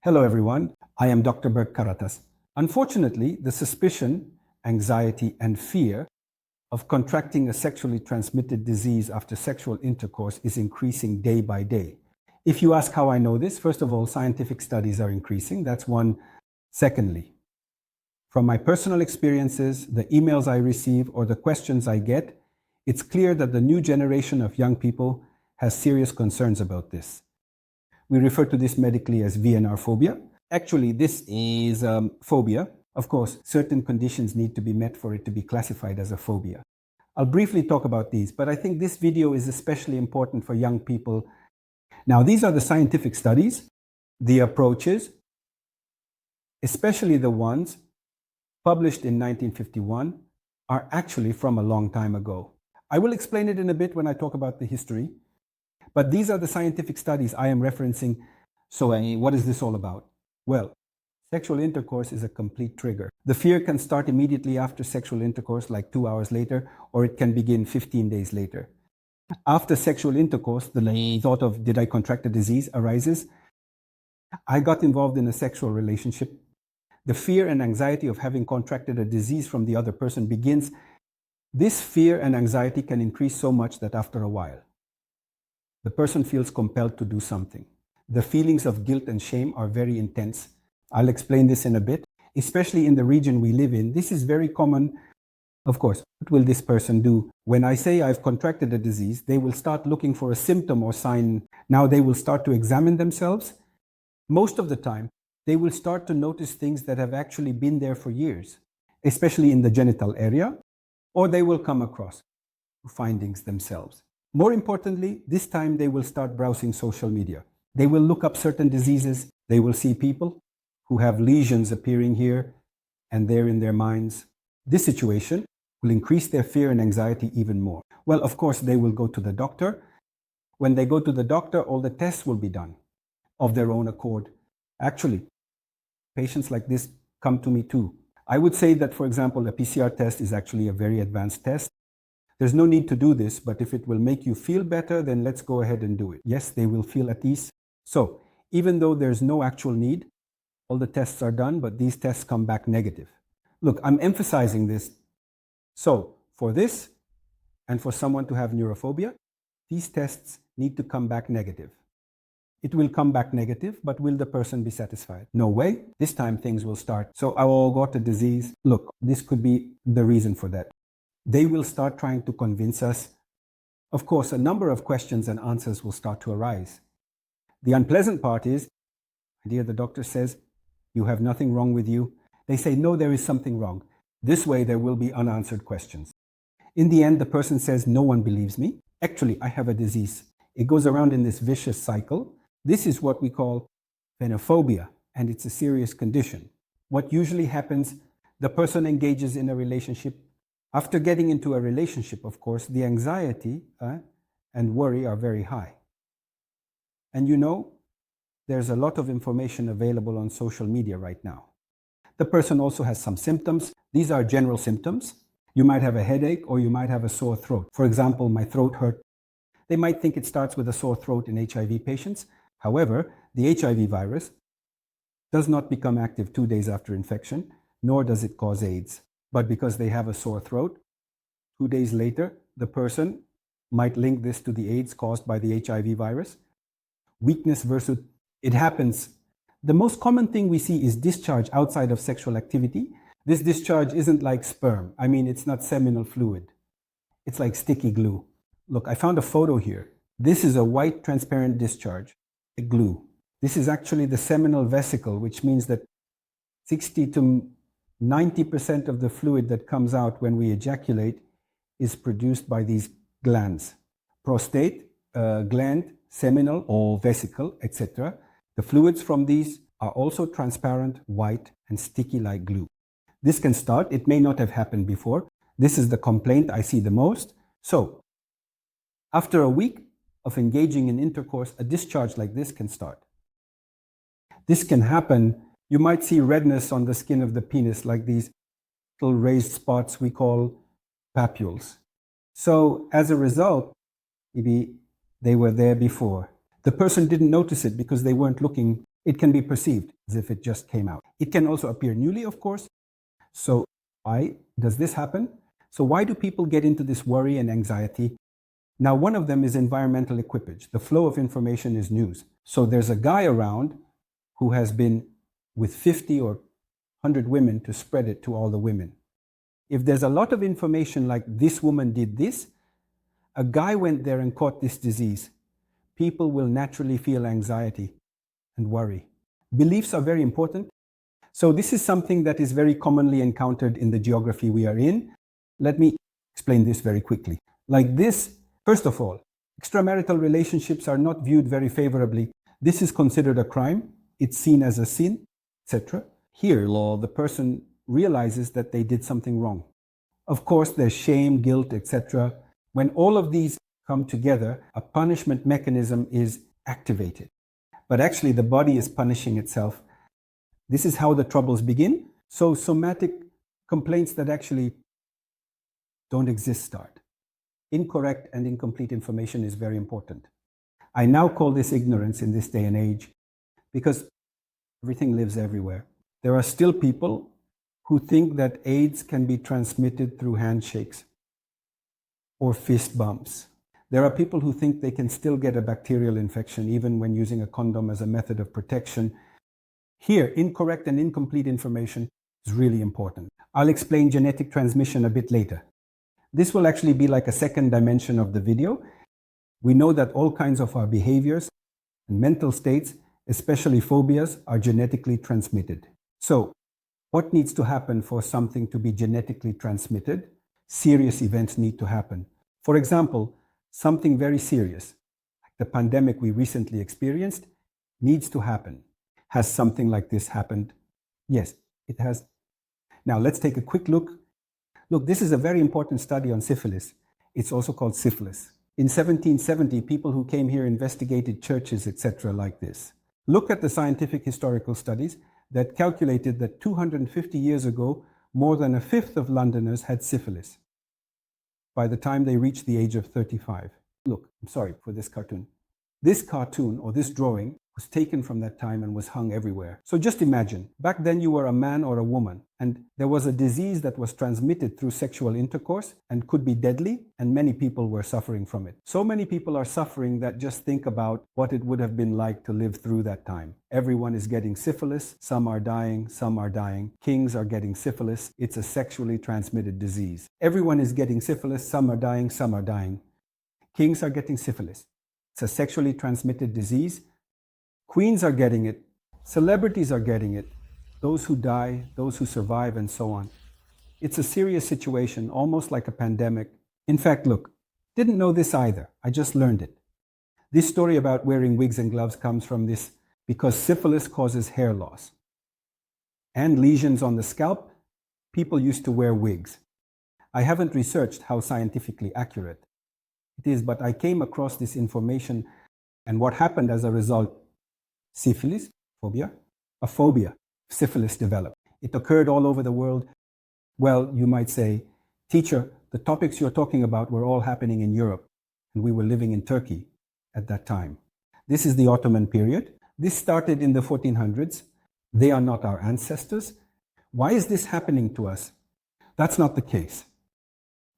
Hello everyone, I am drberkkkaratas. Unfortunately, the suspicion, anxiety, and fear of contracting a sexually transmitted disease after sexual intercourse is increasing day by day. If you ask how I know this, first of all, scientific studies are increasing. That's one. Secondly, from my personal experiences, the emails I receive, or the questions I get, it's clear that the new generation of young people has serious concerns about this. We refer to this medically as Venereophobia. Actually, this is phobia. Of course, certain conditions need to be met for it to be classified as a phobia. I'll briefly talk about these, but I think this video is especially important for young people. Now, these are the scientific studies, the approaches, especially the ones published in 1951, are actually from a long time ago. I will explain it in a bit when I talk about the history. But these are the scientific studies I am referencing. So what is this all about? Well, sexual intercourse is a complete trigger. The fear can start immediately after sexual intercourse, like 2 hours later, or it can begin 15 days later. After sexual intercourse, the thought of, did I contract a disease, arises. I got involved in a sexual relationship. The fear and anxiety of having contracted a disease from the other person begins. This fear and anxiety can increase so much that after a while, the person feels compelled to do something. The feelings of guilt and shame are very intense. I'll explain this in a bit. Especially in the region we live in, this is very common. Of course, what will this person do? When I say I've contracted a disease, they will start looking for a symptom or sign. Now they will start to examine themselves. Most of the time, they will start to notice things that have actually been there for years, especially in the genital area, or they will come across findings themselves. More importantly, this time they will start browsing social media. They will look up certain diseases. They will see people who have lesions appearing here and there in their minds. This situation will increase their fear and anxiety even more. Well, of course, they will go to the doctor. When they go to the doctor, all the tests will be done of their own accord. Actually, patients like this come to me too. I would say that, for example, a PCR test is actually a very advanced test. There's no need to do this, but if it will make you feel better, then let's go ahead and do it. Yes, they will feel at ease. So, even though there's no actual need, all the tests are done, but these tests come back negative. Look, I'm emphasizing this. So, for this, and for someone to have neurophobia, these tests need to come back negative. It will come back negative, but will the person be satisfied? No way. This time things will start. So, I got a disease. Look, this could be the reason for that. They will start trying to convince us. Of course, a number of questions and answers will start to arise. The unpleasant part is, dear, the doctor says, you have nothing wrong with you. They say, no, there is something wrong. This way, there will be unanswered questions. In the end, the person says, no one believes me. Actually, I have a disease. It goes around in this vicious cycle. This is what we call venereophobia, and it's a serious condition. What usually happens, the person engages in a relationship. After getting into a relationship, of course, the anxiety and worry are very high. And you know, there's a lot of information available on social media right now. The person also has some symptoms. These are general symptoms. You might have a headache or you might have a sore throat. For example, my throat hurt. They might think it starts with a sore throat in HIV patients. However, the HIV virus does not become active 2 days after infection, nor does it cause AIDS. But because they have a sore throat, 2 days later, the person might link this to the AIDS caused by the HIV virus. Weakness versus, it happens. The most common thing we see is discharge outside of sexual activity. This discharge isn't like sperm. I mean, it's not seminal fluid. It's like sticky glue. Look, I found a photo here. This is a white transparent discharge, a glue. This is actually the seminal vesicle, which means that 60 to 90% of the fluid that comes out when we ejaculate is produced by these glands. Prostate, gland, seminal or vesicle, etc. The fluids from these are also transparent, white, and sticky like glue. This can start. It may not have happened before. This is the complaint I see the most. So, after a week of engaging in intercourse, a discharge like this can start. This can happen. You might see redness on the skin of the penis, like these little raised spots we call papules. So as a result, maybe they were there before. The person didn't notice it because they weren't looking It can be perceived as if it just came out. It can also appear newly, of course. So why does this happen? So why do people get into this worry and anxiety? Now, one of them is environmental equipage. The flow of information is news. So there's a guy around who has been with 50 or 100 women to spread it to all the women. If there's a lot of information like this woman did this, a guy went there and caught this disease, people will naturally feel anxiety and worry. Beliefs are very important. So this is something that is very commonly encountered in the geography we are in. Let me explain this very quickly. Like this, first of all, extramarital relationships are not viewed very favorably. This is considered a crime. It's seen as a sin, etc. Here, the person realizes that they did something wrong. Of course, there's shame, guilt, etc. When all of these come together, a punishment mechanism is activated. But actually, the body is punishing itself. This is how the troubles begin. So somatic complaints that actually don't exist start. Incorrect and incomplete information is very important. I now call this ignorance in this day and age because everything lives everywhere. There are still people who think that AIDS can be transmitted through handshakes or fist bumps. There are people who think they can still get a bacterial infection even when using a condom as a method of protection. Here, incorrect and incomplete information is really important. I'll explain genetic transmission a bit later. This will actually be like a second dimension of the video. We know that all kinds of our behaviors and mental states, especially phobias, are genetically transmitted. So, what needs to happen for something to be genetically transmitted? Serious events need to happen. For example, something very serious, like the pandemic we recently experienced, needs to happen. Has something like this happened? Yes, it has. Now, let's take a quick look. Look, this is a very important study on syphilis. It's also called syphilis. In 1770, people who came here investigated churches, etc., like this. Look at the scientific historical studies that calculated that 250 years ago, more than a fifth of Londoners had syphilis by the time they reached the age of 35. Look, I'm sorry for this cartoon. This cartoon or this drawing was taken from that time and was hung everywhere. So just imagine, back then you were a man or a woman, and there was a disease that was transmitted through sexual intercourse and could be deadly, and many people were suffering from it. So many people are suffering that just think about what it would have been like to live through that time. Everyone is getting syphilis, some are dying, some are dying. Kings are getting syphilis. It's a sexually transmitted disease. Everyone is getting syphilis, some are dying, some are dying. Kings are getting syphilis. It's a sexually transmitted disease. Queens are getting it, celebrities are getting it, those who die, those who survive, and so on. It's a serious situation, almost like a pandemic. In fact, look, didn't know this either. I just learned it. This story about wearing wigs and gloves comes from this because syphilis causes hair loss and lesions on the scalp. People used to wear wigs. I haven't researched how scientifically accurate it is, but I came across this information, and what happened as a result, syphilis, phobia, a phobia, syphilis developed. It occurred all over the world. Well, you might say, teacher, the topics you're talking about were all happening in Europe, and we were living in Turkey at that time. This is the Ottoman period. This started in the 1400s. They are not our ancestors. Why is this happening to us? That's not the case.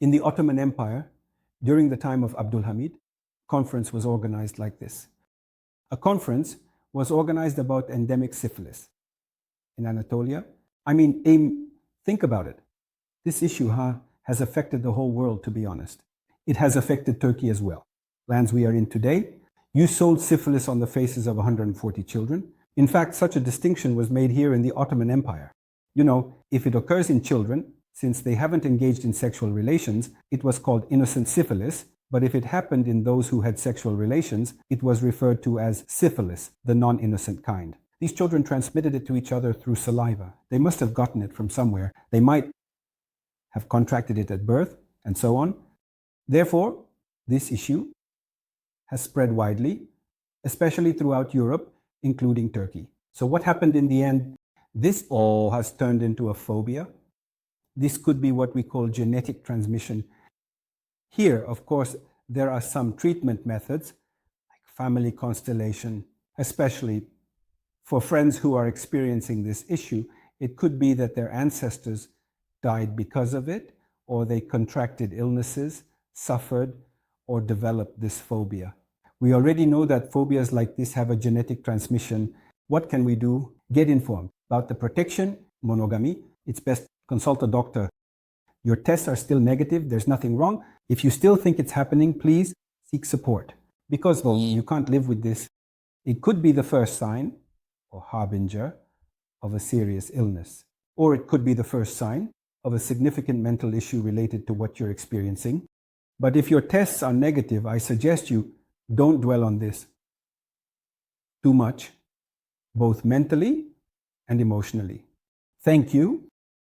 In the Ottoman Empire, during the time of Abdul Hamid, a conference was organized like this. A conference was organized about endemic syphilis in Anatolia. Think about it. This issue has affected the whole world, to be honest. It has affected Turkey as well. Lands we are in today, you sold syphilis on the faces of 140 children. In fact, such a distinction was made here in the Ottoman Empire. You know, if it occurs in children, since they haven't engaged in sexual relations, it was called innocent syphilis. But if it happened in those who had sexual relations, it was referred to as syphilis, the non-innocent kind. These children transmitted it to each other through saliva. They must have gotten it from somewhere. They might have contracted it at birth, and so on. Therefore, this issue has spread widely, especially throughout Europe, including Turkey. So what happened in the end? This all has turned into a phobia. This could be what we call genetic transmission. Here, of course, there are some treatment methods, like family constellation, especially For friends who are experiencing this issue, it could be that their ancestors died because of it, or they contracted illnesses, suffered, or developed this phobia. We already know that phobias like this have a genetic transmission. What can we do? Get informed about the protection, monogamy. It's best consult a doctor. Your tests are still negative. There's nothing wrong. If you still think it's happening, please seek support. Because you can't live with this. It could be the first sign or harbinger of a serious illness. Or it could be the first sign of a significant mental issue related to what you're experiencing. But if your tests are negative, I suggest you don't dwell on this too much, both mentally and emotionally. Thank you.